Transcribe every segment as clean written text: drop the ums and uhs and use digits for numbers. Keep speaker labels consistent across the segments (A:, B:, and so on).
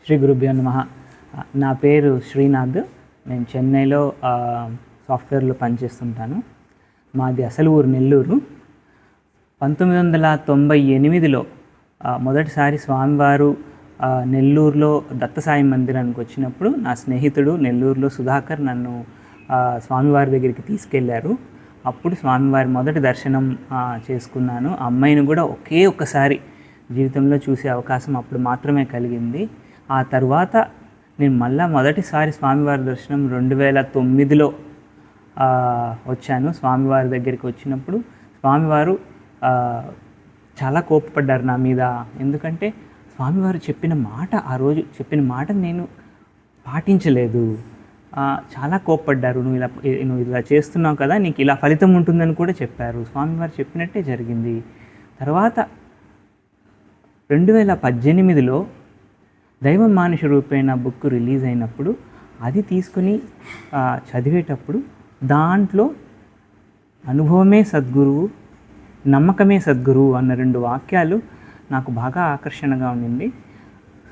A: శ్రీ గురుభ్యో నమః. నా పేరు శ్రీనాథ్. నేను చెన్నైలో సాఫ్ట్వేర్లో పనిచేస్తుంటాను. మాది అసలు ఊరు నెల్లూరు. 1998లో మొదటిసారి స్వామివారు నెల్లూరులో దత్తసాయి మందిరానికి వచ్చినప్పుడు నా స్నేహితుడు నెల్లూరులో సుధాకర్ నన్ను స్వామివారి దగ్గరికి తీసుకెళ్లారు. అప్పుడు స్వామివారి మొదటి దర్శనం చేసుకున్నాను. అమ్మాయిని కూడా ఒక్కసారి జీవితంలో చూసే అవకాశం అప్పుడు మాత్రమే కలిగింది. ఆ తర్వాత నేను మళ్ళా మొదటిసారి స్వామివారి దర్శనం 2009లో వచ్చాను. స్వామివారి దగ్గరికి వచ్చినప్పుడు స్వామివారు చాలా కోపపడ్డారు నా మీద. ఎందుకంటే స్వామివారు ఆ రోజు చెప్పిన మాట నేను పాటించలేదు. చాలా కోపపడ్డారు. నువ్వు ఇలా చేస్తున్నావు కదా, నీకు ఇలా ఫలితం ఉంటుందని కూడా చెప్పారు. స్వామివారు చెప్పినట్టే జరిగింది. తర్వాత 2018లో దైవం మానుష రూపేణ బుక్ రిలీజ్ అయినప్పుడు అది తీసుకుని చదివేటప్పుడు దాంట్లో అనుభవమే సద్గురువు, నమ్మకమే సద్గురువు అన్న 2 వాక్యాలు నాకు బాగా ఆకర్షణగా ఉండింది.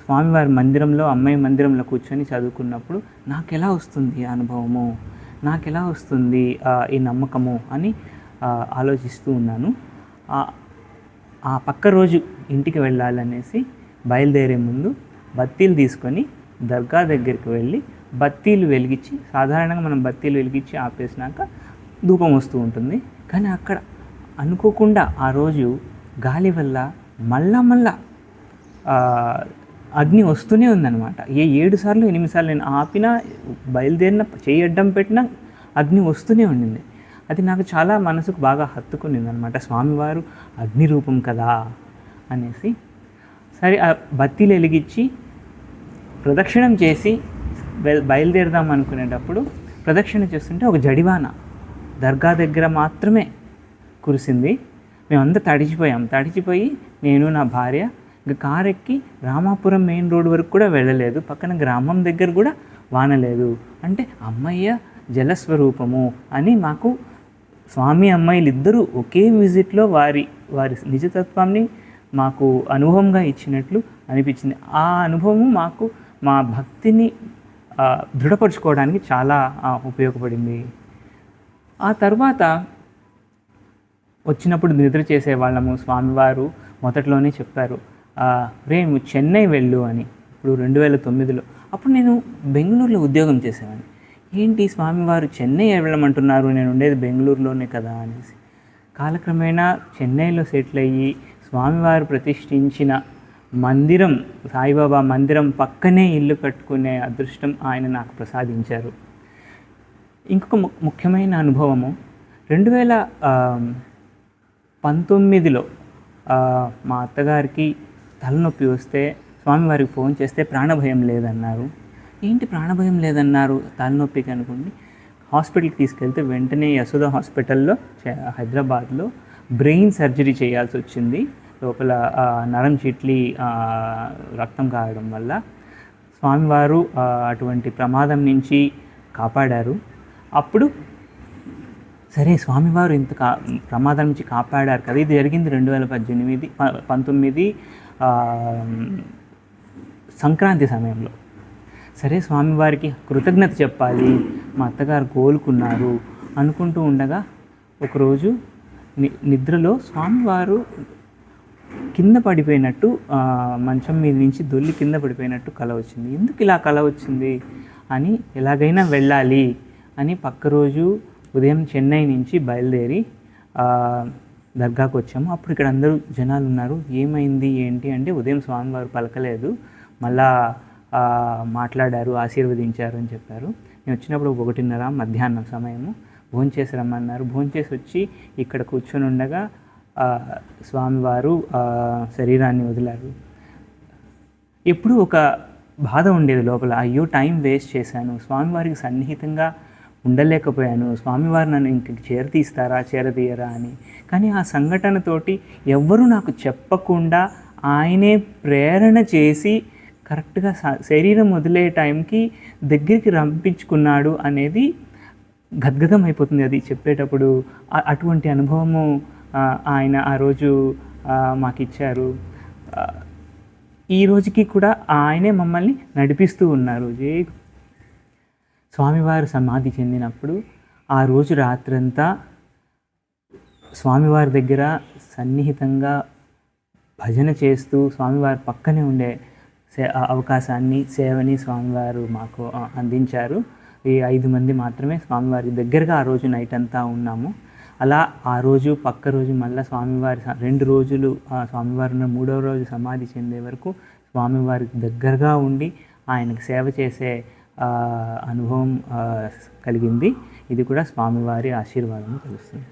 A: స్వామివారి మందిరంలో, అమ్మాయి మందిరంలో కూర్చొని చదువుకున్నప్పుడు నాకు ఎలా వస్తుంది అనుభవము, నాకు ఎలా వస్తుంది ఈ నమ్మకము అని ఆలోచిస్తూ ఉన్నాను. ఆ పక్క రోజు ఇంటికి వెళ్ళాలనేసి బయలుదేరే ముందు బత్తీలు తీసుకొని దర్గా దగ్గరికి వెళ్ళి బత్తీలు వెలిగించి, సాధారణంగా మనం బత్తీలు వెలిగించి ఆపేసినాక ధూపం వస్తూ ఉంటుంది. కానీ అక్కడ అనుకోకుండా ఆ రోజు గాలి వల్ల మళ్ళా అగ్ని వస్తూనే ఉందన్నమాట. 7 సార్లు 8 సార్లు నేను ఆపినా, బయలుదేరిన చేయి అడ్డం పెట్టినా అగ్ని వస్తూనే ఉండింది. అది నాకు చాలా మనసుకు బాగా హత్తుకునింది అనమాట. స్వామివారు అగ్ని రూపం కదా అనేసి సరే ఆ బత్తీలు వెలిగించి ప్రదక్షిణం చేసి బయలుదేరదాం అనుకునేటప్పుడు ప్రదక్షిణ చేస్తుంటే ఒక జడివాన దర్గా దగ్గర మాత్రమే కురిసింది. మేమంతా తడిచిపోయి నేను నా భార్య ఇంకా కారు ఎక్కి రామాపురం మెయిన్ రోడ్ వరకు కూడా వెళ్ళలేదు. పక్కన గ్రామం దగ్గర కూడా వాన లేదు. అంటే అమ్మయ్య జలస్వరూపము అని మాకు స్వామి అమ్మాయిలు ఇద్దరూ ఒకే విజిట్లో వారి నిజతత్వాన్ని మాకు అనుభవంగా ఇచ్చినట్లు అనిపించింది. ఆ అనుభవం మాకు మా భక్తిని దృఢపరుచుకోవడానికి చాలా ఉపయోగపడింది. ఆ తర్వాత వచ్చినప్పుడు నిద్ర చేసేవాళ్ళము. స్వామివారు మొదట్లోనే చెప్పారు, నువ్వు చెన్నై వెళ్ళు అని. ఇప్పుడు 2009లో. అప్పుడు నేను బెంగళూరులో ఉద్యోగం చేసేవాడిని. ఏంటి స్వామివారు చెన్నై వెళ్ళమంటున్నారు, నేను ఉండేది బెంగళూరులోనే కదా అనేసి. కాలక్రమేణా చెన్నైలో సెటిల్ అయ్యి స్వామివారు ప్రతిష్ఠించిన మందిరం, సాయిబాబా మందిరం పక్కనే ఇల్లు కట్టుకునే అదృష్టం ఆయన నాకు ప్రసాదించారు. ఇంకొక ముఖ్యమైన అనుభవము 2019లో మా అత్తగారికి తలనొప్పి వస్తే స్వామివారికి ఫోన్ చేస్తే ప్రాణభయం లేదన్నారు. ఏంటి ప్రాణభయం లేదన్నారు తలనొప్పికి అనుకోండి. హాస్పిటల్కి తీసుకెళ్తే వెంటనే యశోద హాస్పిటల్లో హైదరాబాద్లో బ్రెయిన్ సర్జరీ చేయాల్సి వచ్చింది. లోపల నరం చిట్లి రక్తం కారడం వల్ల స్వామివారు అటువంటి ప్రమాదం నుంచి కాపాడారు. అప్పుడు సరే స్వామివారు ఇంత ప్రమాదం నుంచి కాపాడారు కదా. ఇది జరిగింది 2019 సంక్రాంతి సమయంలో. సరే స్వామివారికి కృతజ్ఞత చెప్పాలి, మా అత్తగారు కోలుకున్నారు అనుకుంటూ ఉండగా ఒకరోజు నిద్రలో స్వామివారు కింద పడిపోయినట్టు, మంచం మీద నుంచి దొల్లి కింద పడిపోయినట్టు కల వచ్చింది. ఎందుకు ఇలా కల వచ్చింది అని ఎలాగైనా వెళ్ళాలి అని పక్క రోజు ఉదయం చెన్నై నుంచి బయలుదేరి దర్గాకు వచ్చాము. అప్పుడు ఇక్కడ అందరూ జనాలు ఉన్నారు. ఏమైంది ఏంటి అంటే ఉదయం స్వామివారు పలకలేదు, మళ్ళా మాట్లాడారు, ఆశీర్వదించారు అని చెప్పారు. నేను వచ్చినప్పుడు 1:30 మధ్యాహ్నం సమయము. భోంచేసి రమ్మన్నారు. భోంచేసి వచ్చి ఇక్కడ కూర్చొని ఉండగా స్వామివారు శరీరాన్ని వదిలారు. ఎప్పుడూ ఒక బాధ ఉండేది లోపల, అయ్యో టైం వేస్ట్ చేశాను, స్వామివారికి సన్నిహితంగా ఉండలేకపోయాను, స్వామివారు నన్ను ఇంక చేరతీయరా అని. కానీ ఆ సంఘటనతోటి ఎవ్వరూ నాకు చెప్పకుండా ఆయనే ప్రేరణ చేసి కరెక్ట్గా శరీరం వదిలే టైంకి దగ్గరికి రంపించుకున్నాడు అనేది గద్గదం అయిపోతుంది అది చెప్పేటప్పుడు. అటువంటి అనుభవము ఆయన ఆ రోజు మాకు ఇచ్చారు. ఈ రోజుకి కూడా ఆయనే మమ్మల్ని నడిపిస్తూ ఉన్నారు. స్వామివారు సమాధి చెందినప్పుడు ఆ రోజు రాత్రంతా స్వామివారి దగ్గర సన్నిహితంగా భజన చేస్తూ స్వామివారి పక్కనే ఉండే అవకాశాన్ని, సేవని స్వామివారు మాకు అందించారు. ఈ 5 మంది మాత్రమే స్వామివారి దగ్గరగా ఆ రోజు నైట్ అంతా ఉన్నాము. అలా ఆ రోజు పక్క రోజు మళ్ళీ స్వామివారి 2 రోజులు స్వామివారి 3వ రోజు సమాధి చెందే వరకు స్వామివారికి దగ్గరగా ఉండి ఆయనకు సేవ చేసే అనుభవం కలిగింది. ఇది కూడా స్వామివారి ఆశీర్వాదం తెలుస్తుంది.